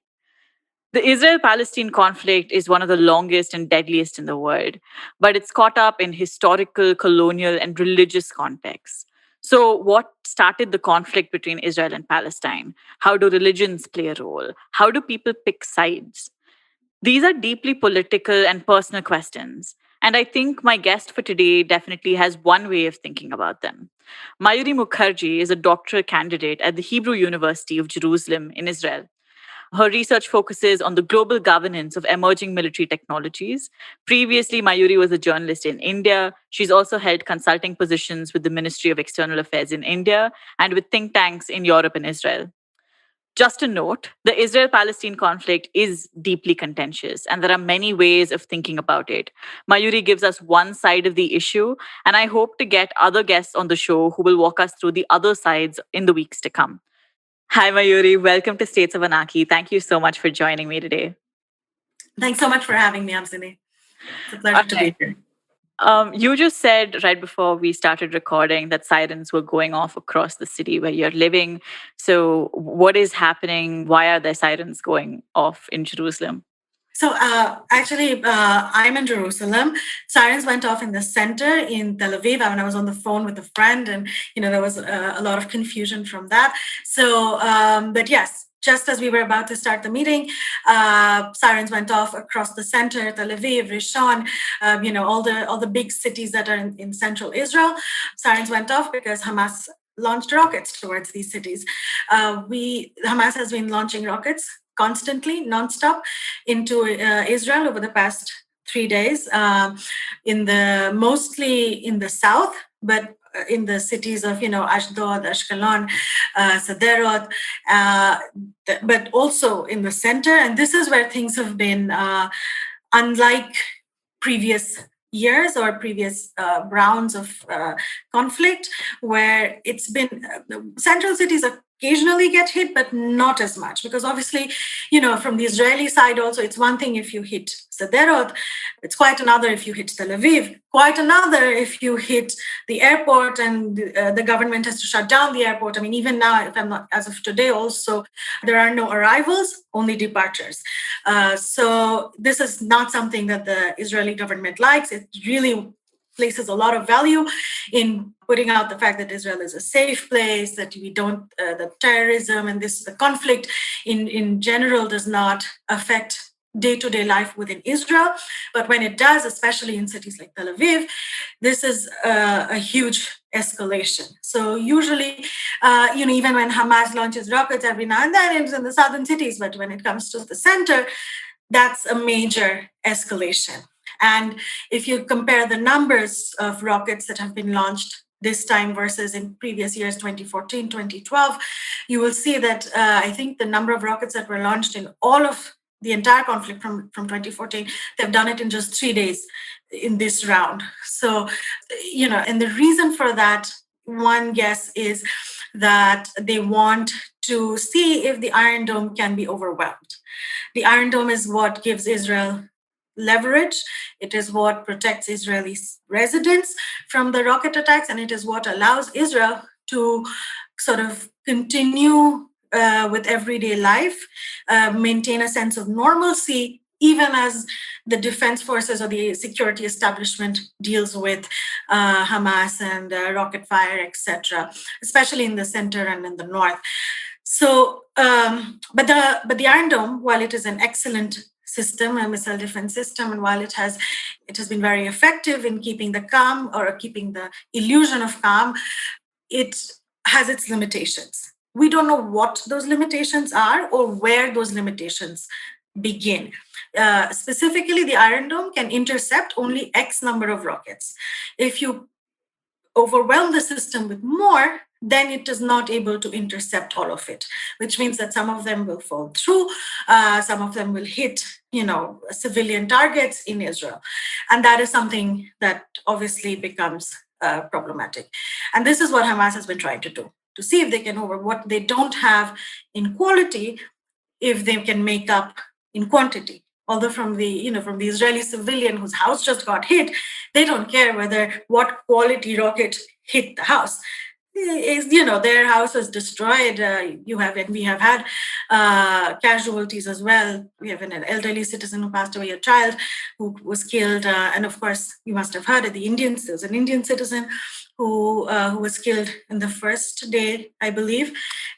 The Israel-Palestine conflict is one of the longest and deadliest in the world, but it's caught up in historical, colonial, and religious contexts. So what started the conflict between Israel and Palestine? How do religions play a role? How do people pick sides? These are deeply political and personal questions, and I think my guest for today definitely has one way of thinking about them. Mayuri Mukherjee is a doctoral candidate at the Hebrew University of Jerusalem in Israel. Her research focuses on the global governance of emerging military technologies. Previously, Mayuri was a journalist in India. She's also held consulting positions with the Ministry of External Affairs in India and with think tanks in Europe and Israel. Just a note, the Israel-Palestine conflict is deeply contentious, and there are many ways of thinking about it. Mayuri gives us one side of the issue, and I hope to get other guests on the show who will walk us through the other sides in the weeks to come. Hi, Mayuri. Welcome to States of Anarchy. Thank you so much for joining me today. Thanks so much for having me, Hamsini. It's a pleasure to be here. You just said right before we started recording that sirens were going off across the city where you're living. So, what is happening? Why are there sirens going off in Jerusalem? So actually, I'm in Jerusalem. Sirens went off in the center in Tel Aviv. I was on the phone with a friend, and there was a lot of confusion from that. So, but yes, just as we were about to start the meeting, sirens went off across the center, Tel Aviv, Rishon, all the big cities that are in central Israel. Sirens went off because Hamas launched rockets towards these cities. Hamas has been launching rockets constantly, nonstop, into Israel over the past 3 days, mostly in the south, but in the cities of Ashdod, Ashkelon, Sderot, but also in the center. And this is where things have been unlike previous years or previous rounds of conflict, where it's been central cities occasionally get hit, but not as much, because obviously, from the Israeli side also, it's one thing if you hit Sderot, it's quite another if you hit Tel Aviv, quite another if you hit the airport and the government has to shut down the airport. I mean, even now, if I'm not, as of today also, there are no arrivals, only departures. So this is not something that the Israeli government likes. It really places a lot of value in putting out the fact that Israel is a safe place, that we don't, that terrorism and the conflict in general does not affect day-to-day life within Israel. But when it does, especially in cities like Tel Aviv, this is a huge escalation. So usually, even when Hamas launches rockets every now and then, it's in the southern cities, but when it comes to the center, that's a major escalation. And if you compare the numbers of rockets that have been launched this time versus in previous years, 2014, 2012, you will see that I think the number of rockets that were launched in all of the entire conflict from 2014, they've done it in just 3 days in this round. So, and the reason for that, one guess is that they want to see if the Iron Dome can be overwhelmed. The Iron Dome is what gives Israel leverage. It is what protects Israeli residents from the rocket attacks, and it is what allows Israel to sort of continue with everyday life, maintain a sense of normalcy, even as the defense forces or the security establishment deals with Hamas and rocket fire, etc., especially in the center and in the north. So, but the Iron Dome, while it is an excellent system, a missile defense system, and while it has been very effective in keeping the calm or keeping the illusion of calm, it has its limitations. We don't know what those limitations are or where those limitations begin. Specifically, the Iron Dome can intercept only X number of rockets. If you overwhelm the system with more, then it is not able to intercept all of it, which means that some of them will fall through, some of them will hit, civilian targets in Israel. And that is something that obviously becomes problematic. And this is what Hamas has been trying to do, to see if they can over what they don't have in quality, if they can make up in quantity. Although from the Israeli civilian whose house just got hit, they don't care what quality rocket hit the house. Their house was destroyed. We have had casualties as well. We have an elderly citizen who passed away, a child who was killed, and of course, you must have heard of the Indians. There was an Indian citizen who was killed in the first day, I believe,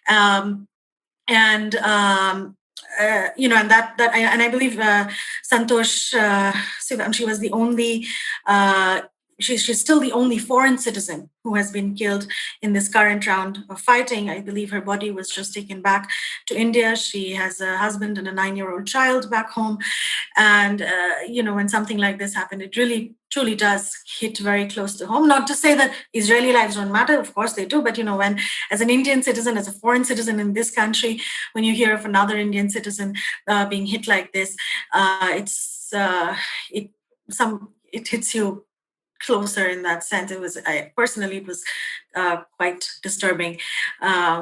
and I believe Santosh Sivam, she was the only. She's still the only foreign citizen who has been killed in this current round of fighting. I believe her body was just taken back to India. She has a husband and a 9-year-old child back home. And, when something like this happened, it really, truly does hit very close to home. Not to say that Israeli lives don't matter. Of course they do. But, when as an Indian citizen, as a foreign citizen in this country, when you hear of another Indian citizen being hit like this, it hits you closer in that sense. It was quite disturbing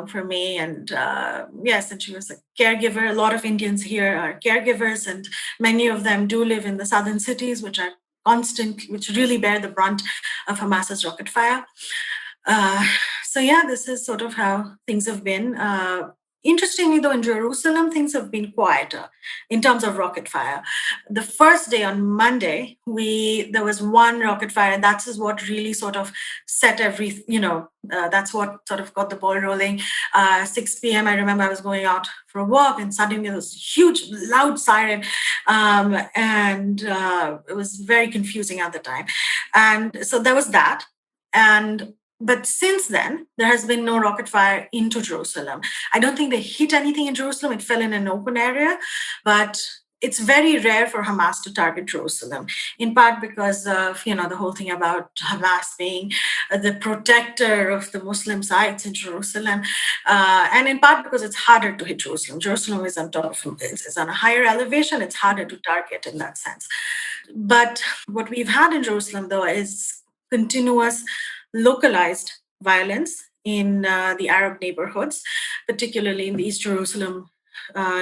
for me. And yes, and she was a caregiver. A lot of Indians here are caregivers, and many of them do live in the southern cities, which are which really bear the brunt of Hamas's rocket fire. This is sort of how things have been. Interestingly, though, in Jerusalem, things have been quieter in terms of rocket fire. The first day on Monday, there was one rocket fire, and that is what really sort of set that's what sort of got the ball rolling. 6 p.m., I remember I was going out for a walk, and suddenly there was a huge, loud siren, and it was very confusing at the time. And so there was that. But since then, there has been no rocket fire into Jerusalem. I don't think they hit anything in Jerusalem. It fell in an open area, but it's very rare for Hamas to target Jerusalem, in part because of, the whole thing about Hamas being the protector of the Muslim sites in Jerusalem, and in part because it's harder to hit Jerusalem. Jerusalem is on a higher elevation. It's harder to target in that sense. But what we've had in Jerusalem, though, is continuous localized violence in the Arab neighborhoods, particularly in the East Jerusalem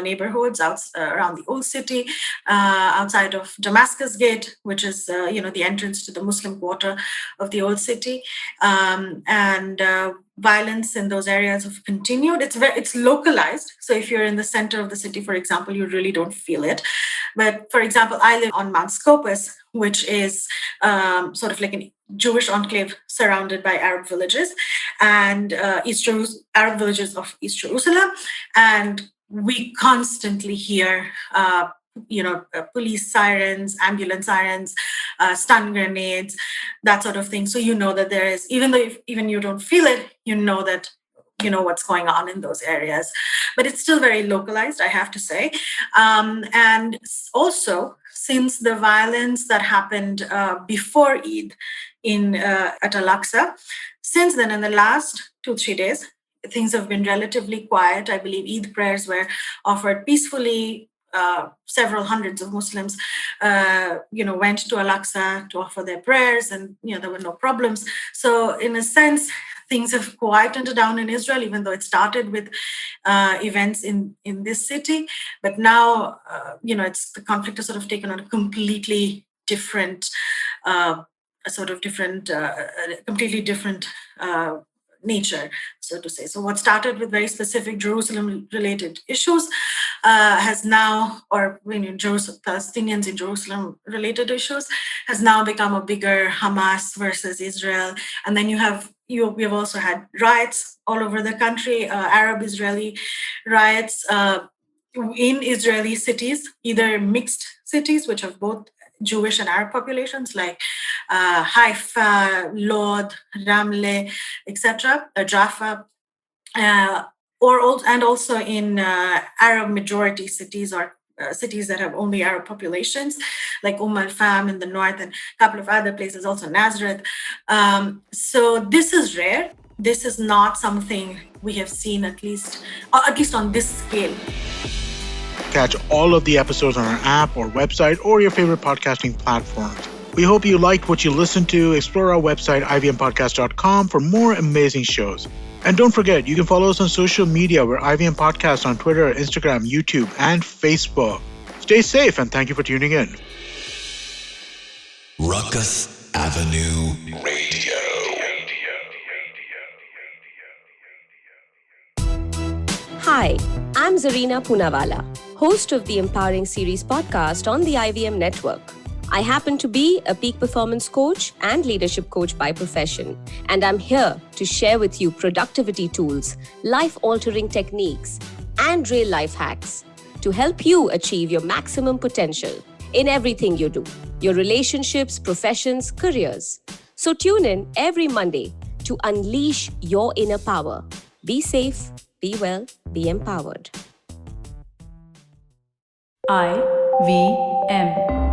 neighborhoods around the Old City, outside of Damascus Gate, which is the entrance to the Muslim quarter of the Old City, and violence in those areas have continued. It's localized. So if you're in the center of the city, for example, you really don't feel it. But for example, I live on Mount Scopus, which is sort of like a Jewish enclave surrounded by Arab villages and Arab villages of East Jerusalem, and we constantly hear police sirens, ambulance sirens, stun grenades, that sort of thing. So you know that there is, even though even you don't feel it, you know that what's going on in those areas. But it's still very localized, I have to say. And also, since the violence that happened before Eid at Al-Aqsa, since then, in the last 2-3 days, things have been relatively quiet. I believe Eid prayers were offered peacefully. Several hundreds of Muslims, went to Al-Aqsa to offer their prayers, and there were no problems. So, in a sense, things have quietened down in Israel, even though it started with events in this city. But now, the conflict has sort of taken on a completely different, completely different nature, so to say. So what started with very specific Jerusalem-related issues has now, or Palestinians in Jerusalem-related issues, has now become a bigger Hamas versus Israel. And then we have also had riots all over the country, Arab-Israeli riots in Israeli cities, either mixed cities, which have both Jewish and Arab populations, like Haifa, Lod, Ramle, etc., Jaffa, and also in Arab majority cities or cities that have only Arab populations, like Al-Fam in the north and a couple of other places, also Nazareth. So this is rare. This is not something we have seen, at least on this scale. Catch all of the episodes on our app or website or your favorite podcasting platforms. We hope you liked what you listened to. Explore our website, ivmpodcast.com, for more amazing shows. And don't forget, you can follow us on social media. We're IVM Podcast on Twitter, Instagram, YouTube, and Facebook. Stay safe, and thank you for tuning in. Rukus Avenue Radio. Hi, I'm Zarina Poonawalla, host of the Empowering Series podcast on the IVM network. I happen to be a peak performance coach and leadership coach by profession, and I'm here to share with you productivity tools, life-altering techniques, and real-life hacks to help you achieve your maximum potential in everything you do, your relationships, professions, careers. So tune in every Monday to unleash your inner power. Be safe, be well, be empowered. IVM.